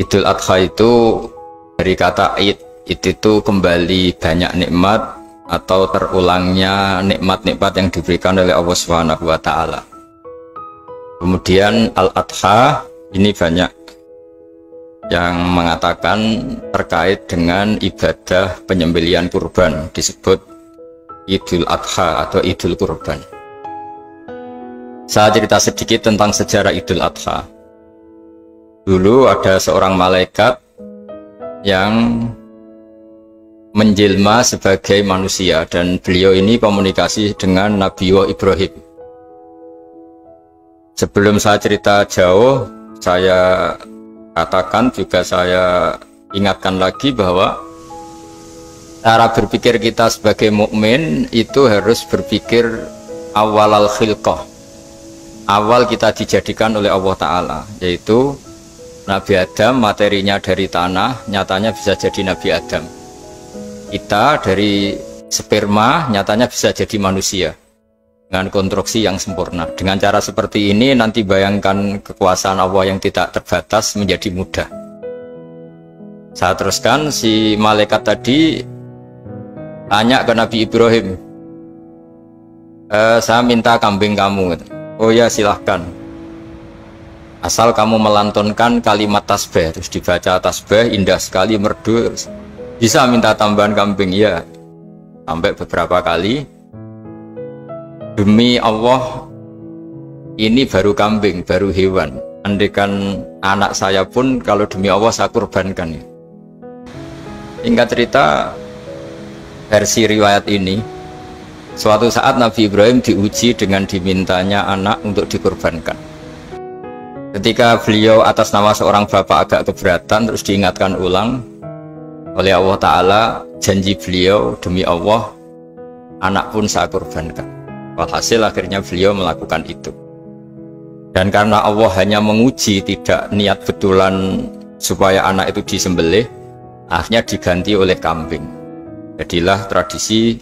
Idul Adha itu dari kata id itu kembali banyak nikmat atau terulangnya nikmat-nikmat yang diberikan oleh Allah Subhanahu wa taala. Kemudian Al-Adha ini banyak yang mengatakan terkait dengan ibadah penyembelihan kurban, disebut Idul Adha atau Idul Kurban. Saya cerita sedikit tentang sejarah Idul Adha. Dulu ada seorang malaikat yang menjelma sebagai manusia, dan beliau ini komunikasi dengan Nabi Ibrahim. Sebelum saya cerita jauh, saya katakan juga, saya ingatkan lagi bahwa cara berpikir kita sebagai mukmin itu harus berpikir awal al-khilqah. Awal kita dijadikan oleh Allah Ta'ala, yaitu Nabi Adam materinya dari tanah, nyatanya bisa jadi Nabi Adam. Kita dari sperma, nyatanya bisa jadi manusia dengan konstruksi yang sempurna. Dengan cara seperti ini, nanti bayangkan kekuasaan Allah yang tidak terbatas menjadi mudah. Saya teruskan, si malaikat tadi tanya ke Nabi Ibrahim, saya minta kambing kamu. Oh ya, silahkan, asal kamu melantunkan kalimat tasbih. Terus dibaca tasbih, indah sekali, merdu. Bisa minta tambahan kambing? Ya. Sampai beberapa kali. Demi Allah, ini baru kambing, baru hewan. Andaikan anak saya pun, kalau demi Allah saya kurbankan. Singkat cerita, versi riwayat ini, suatu saat Nabi Ibrahim diuji dengan dimintanya anak untuk dikurbankan. Ketika beliau atas nama seorang bapak agak keberatan, terus diingatkan ulang oleh Allah Ta'ala, janji beliau, demi Allah, anak pun saya kurbankan. Walhasil akhirnya beliau melakukan itu. Dan karena Allah hanya menguji, tidak niat betulan supaya anak itu disembelih, akhirnya diganti oleh kambing. Jadilah tradisi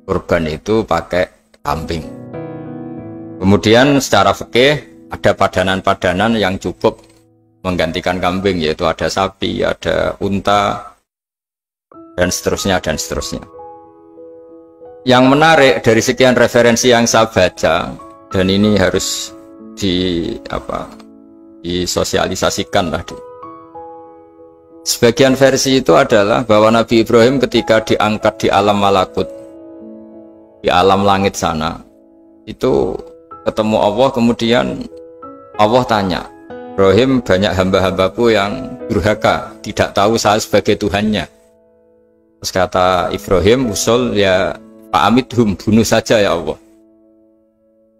kurban itu pakai kambing. Kemudian secara fikih ada padanan-padanan yang cukup menggantikan kambing, yaitu ada sapi, ada unta, dan seterusnya dan seterusnya. Yang menarik dari sekian referensi yang saya baca, dan ini harus disosialisasikan lah. Sebagian versi itu adalah bahwa Nabi Ibrahim ketika diangkat di alam malakut, di alam langit sana, itu ketemu Allah, kemudian Allah tanya, Ibrahim, banyak hamba-hambaku yang durhaka, tidak tahu saya sebagai Tuhannya. Terus kata Ibrahim, usul ya fa'amidhum, bunuh saja ya Allah.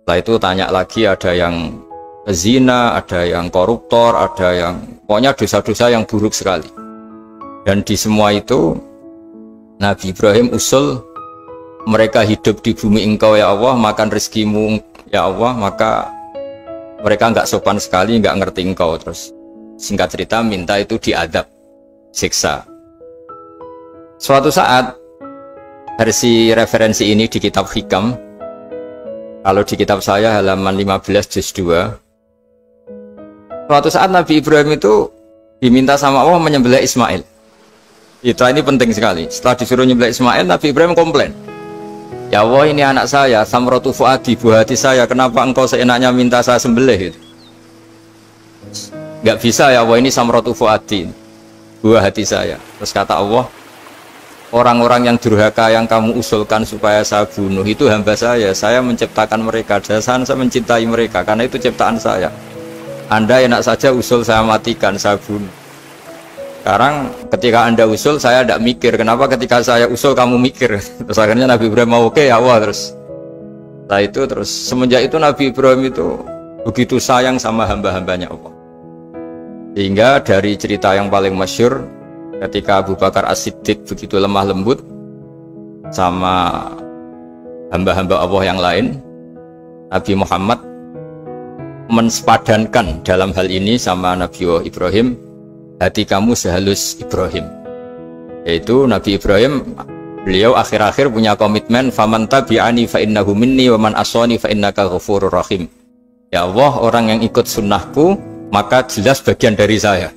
Setelah itu tanya lagi, ada yang zina, ada yang koruptor, ada yang pokoknya dosa-dosa yang buruk sekali. Dan di semua itu Nabi Ibrahim usul, mereka hidup di bumi engkau ya Allah, makan rezekimu ya Allah, maka mereka nggak sopan sekali, nggak ngerti engkau. Terus singkat cerita minta itu diadab, siksa. Suatu saat, versi referensi ini di kitab Hikam, kalau di kitab saya halaman 15 juz 2, suatu saat Nabi Ibrahim itu diminta sama Allah menyembelih Ismail. Ini penting sekali. Setelah disuruh menyembelih Ismail, Nabi Ibrahim komplain, ya Allah, ini anak saya, samratu fuadi, buah hati saya, kenapa engkau seenaknya minta saya sembelih? Nggak bisa ya Allah, ini samratu fuadi, buah hati saya. Terus kata Allah, orang-orang yang durhaka yang kamu usulkan supaya saya bunuh itu hamba saya menciptakan mereka, dan saya mencintai mereka, karena itu ciptaan saya. Anda enak saja usul saya matikan, saya bunuh. Sekarang ketika Anda usul, saya tidak mikir, kenapa ketika saya usul kamu mikir? Terus akhirnya Nabi Ibrahim mau, oke ya Allah. Setelah itu terus semenjak itu Nabi Ibrahim itu begitu sayang sama hamba-hambanya Allah. Sehingga dari cerita yang paling masyhur, ketika Abu Bakar As-Siddiq begitu lemah lembut sama hamba-hamba Allah yang lain, Nabi Muhammad mensepadankan dalam hal ini sama Nabi Ibrahim, hati kamu sehalus Ibrahim. Yaitu Nabi Ibrahim, beliau akhir-akhir punya komitmen, faman tabi'ani fa innahu minni wa man asani fa innaka ghafurur rahim. Ya Allah, orang yang ikut sunnahku maka jelas bagian dari saya.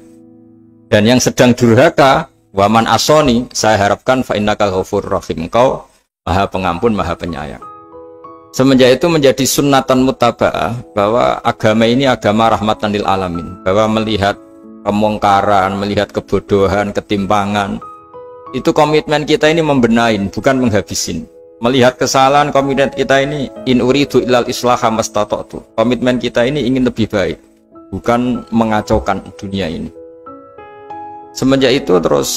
Dan yang sedang durhaka, waman asoni, saya harapkan fa innaka ghafurur rahim, engkau maha pengampun, maha penyayang. Semenjak itu menjadi sunnatan mutaba'ah bahwa agama ini agama rahmatan lil alamin, bahwa melihat kemungkaran, melihat kebodohan, ketimpangan, itu komitmen kita ini membenahin, bukan menghabisin. Melihat kesalahan, komitmen kita ini in uridu ilal islaha mastata'tu, komitmen kita ini ingin lebih baik, bukan mengacaukan dunia ini. Semenjak itu terus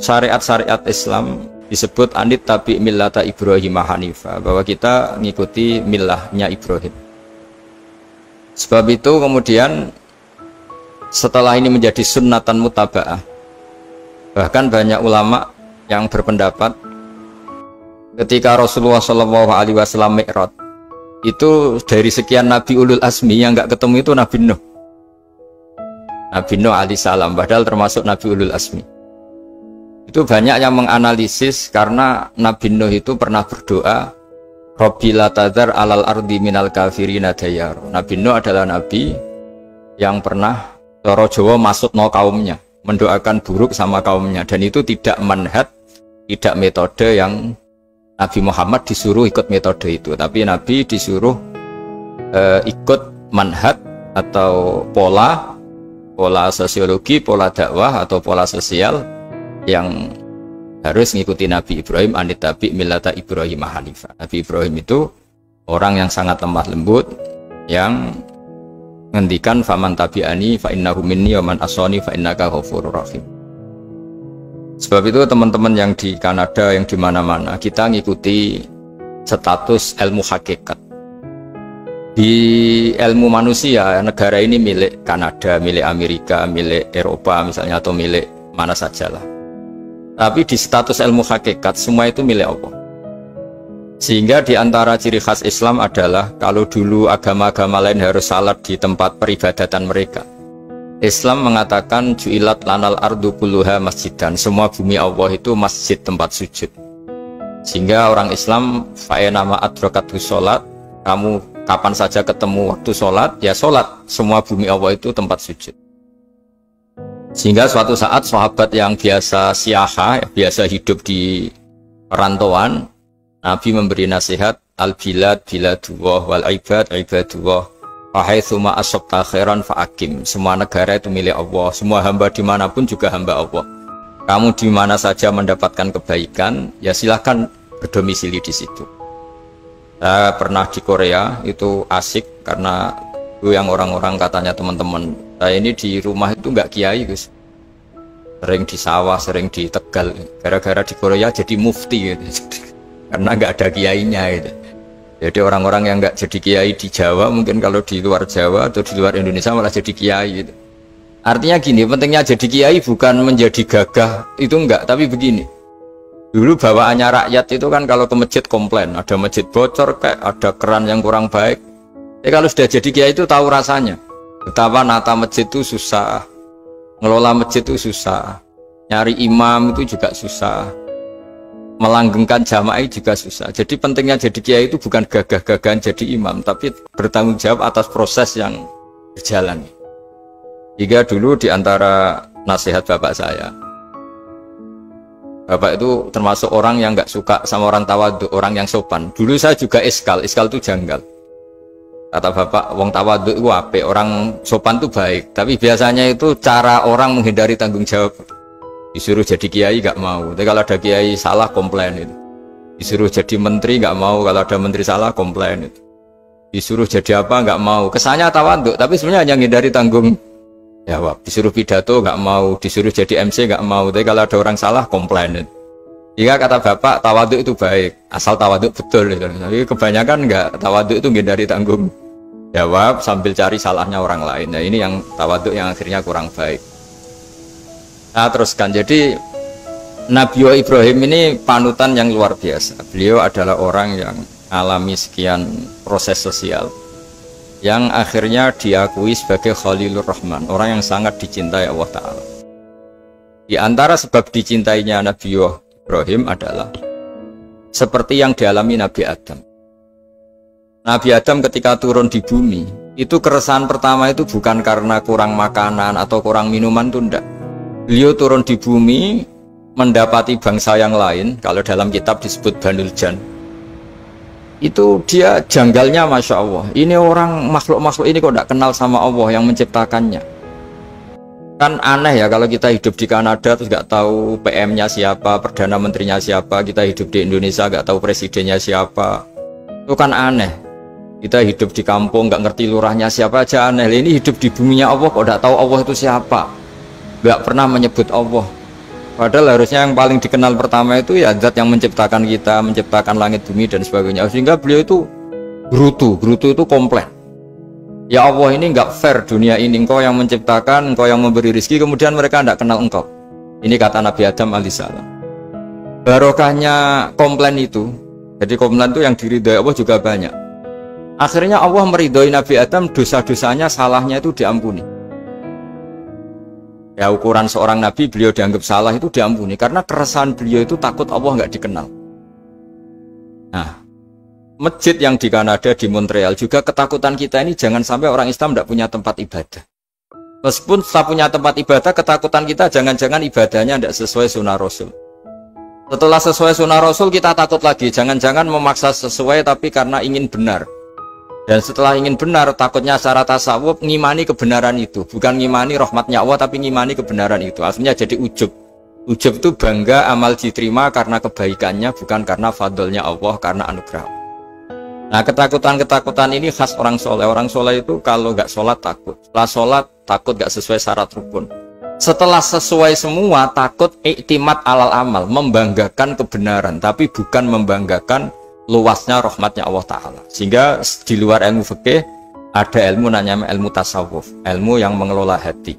syariat-syariat Islam disebut anit tabi millata Ibrahim Hanifah, bahwa kita ngikuti millahnya Ibrahim. Sebab itu kemudian setelah ini menjadi sunnatan mutaba'ah, bahkan banyak ulama yang berpendapat ketika Rasulullah SAW Mi'raj itu dari sekian Nabi Ulul Azmi yang nggak ketemu itu Nabi Nuh. Nabi Nuh alaihissalam, padahal termasuk Nabi Ulul Azmi. Itu banyak yang menganalisis karena Nabi Nuh itu pernah berdoa, Rabbi la tadhar alal ardi minal kafirina dayar. Nabi Nuh adalah Nabi yang pernah cara Jawa maksud no kaumnya, mendoakan buruk sama kaumnya, dan itu tidak manhaj, tidak metode yang Nabi Muhammad disuruh ikut metode itu, tapi Nabi disuruh ikut manhaj atau pola sosiologi, pola dakwah atau pola sosial yang harus mengikuti Nabi Ibrahim anit tabi millata Ibrahim Hanifah. Nabi Ibrahim itu orang yang sangat lemah lembut, yang ngendikan faman tabi'ani fa innahu minni wa man asani fa innaka ghafurur rahim. Sebab itu teman-teman yang di Kanada, yang di mana-mana, kita ngikuti status ilmu hakikat. Di ilmu manusia, negara ini milik Kanada, milik Amerika, milik Eropa misalnya, atau milik mana sajalah. Tapi di status ilmu hakikat semua itu milik Allah. Sehingga di antara ciri khas Islam adalah kalau dulu agama-agama lain harus salat di tempat peribadatan mereka, Islam mengatakan ju'ilat lanal ardu kulluha masjidan, semua bumi Allah itu masjid, tempat sujud. Sehingga orang Islam fa'enama adrokatu sholat, kamu kapan saja ketemu waktu sholat, ya sholat, semua bumi Allah itu tempat sujud. Sehingga suatu saat sahabat yang biasa siaha, biasa hidup di perantauan, Nabi memberi nasihat, al-bilad biladullah wal ibad ibadullah fahaitsuma asabta khairan fa'akim. Semua negara itu milik Allah, semua hamba dimanapun juga hamba Allah. Kamu di mana saja mendapatkan kebaikan, ya silahkan berdomisili di situ. Saya pernah di Korea, itu asik karena itu yang orang-orang katanya teman-teman, saya ini di rumah itu nggak kiai Gus, sering di sawah, sering di Tegal, gara-gara di Korea jadi mufti gitu. Karena nggak ada kiainya gitu. Jadi orang-orang yang nggak jadi kiai di Jawa, mungkin kalau di luar Jawa atau di luar Indonesia malah jadi kiai gitu. Artinya gini, pentingnya jadi kiai bukan menjadi gagah, itu enggak, tapi begini. Dulu bawaannya rakyat itu kan kalau ke masjid komplain, ada masjid bocor kayak ada keran yang kurang baik. Kalau sudah jadi kiai itu tahu rasanya. Betapa nata masjid itu susah, ngelola masjid itu susah, nyari imam itu juga susah, melanggengkan jamaah juga susah. Jadi pentingnya jadi kiai itu bukan gagah-gagahan jadi imam, tapi bertanggung jawab atas proses yang berjalan. Jika dulu diantara nasihat bapak saya, bapak itu termasuk orang yang nggak suka sama orang tawadhu, orang yang sopan. Dulu saya juga iskal itu janggal. Kata bapak, wong tawadhu itu apik, orang sopan itu baik. Tapi biasanya itu cara orang menghindari tanggung jawab. Disuruh jadi kiai nggak mau, tapi kalau ada kiai salah komplain itu. Disuruh jadi menteri nggak mau, kalau ada menteri salah komplain itu. Disuruh jadi apa nggak mau, kesannya tawadhu, tapi sebenarnya hanya menghindari tanggung jawab. Disuruh pidato nggak mau, disuruh jadi MC nggak mau, tapi kalau ada orang salah komplain itu. Jika kata bapak tawadhu itu baik, asal tawadhu betul itu. Tapi kebanyakan nggak, tawadhu itu menghindari tanggung jawab sambil cari salahnya orang lain. Nah ini yang tawadhu yang akhirnya kurang baik. Nah teruskan, jadi Nabi Ibrahim ini panutan yang luar biasa. Beliau adalah orang yang alami sekian proses sosial yang akhirnya diakui sebagai Khalilur Rahman, orang yang sangat dicintai Allah Ta'ala. Di antara sebab dicintainya Nabi Ibrahim adalah seperti yang dialami Nabi Adam. Nabi Adam ketika turun di bumi, itu keresahan pertama itu bukan karena kurang makanan atau kurang minuman, itu enggak. Beliau turun di bumi, mendapati bangsa yang lain, kalau dalam kitab disebut Banul Jan. Itu dia janggalnya, Masya Allah. Ini orang makhluk-makhluk ini kok tidak kenal sama Allah yang menciptakannya. Kan aneh ya kalau kita hidup di Kanada terus nggak tahu PM-nya siapa, Perdana Menterinya siapa. Kita hidup di Indonesia nggak tahu presidennya siapa. Itu kan aneh. Kita hidup di kampung nggak ngerti lurahnya siapa aja aneh. Ini hidup di buminya Allah kok tidak tahu Allah itu siapa. Nggak pernah menyebut Allah. Padahal harusnya yang paling dikenal pertama itu ya zat yang menciptakan kita, menciptakan langit bumi dan sebagainya. Sehingga beliau itu gerutu itu komplain. Ya Allah, ini nggak fair dunia ini, engkau yang menciptakan, engkau yang memberi rezeki, kemudian mereka tidak kenal engkau. Ini kata Nabi Adam alaihissalam. Barokahnya komplain itu, jadi komplain itu yang diridhoi Allah juga banyak. Akhirnya Allah meridhoi Nabi Adam, dosa-dosanya, salahnya itu diampuni. Ya ukuran seorang nabi beliau dianggap salah itu diampuni karena keresahan beliau itu takut Allah nggak dikenal. Nah, masjid yang di Kanada di Montreal juga ketakutan kita ini jangan sampai orang Islam tidak punya tempat ibadah. Meskipun setelah punya tempat ibadah, ketakutan kita jangan-jangan ibadahnya tidak sesuai sunnah Rasul. Setelah sesuai sunnah Rasul kita takut lagi, jangan-jangan memaksa sesuai tapi karena ingin benar. Dan setelah ingin benar, takutnya secara tasawuf ngimani kebenaran itu. Bukan ngimani rahmatnya Allah, tapi ngimani kebenaran itu. Akhirnya jadi ujub. Ujub itu bangga amal diterima karena kebaikannya, bukan karena fadlnya Allah, karena anugerah. Nah, ketakutan-ketakutan ini khas orang soleh. Orang soleh itu kalau nggak sholat takut. Setelah sholat takut nggak sesuai syarat rukun. Setelah sesuai semua takut iktimat alal amal, membanggakan kebenaran, tapi bukan membanggakan luasnya rahmatnya Allah Ta'ala. Sehingga di luar ilmu fikih ada ilmu namanya ilmu tasawuf, ilmu yang mengelola hati.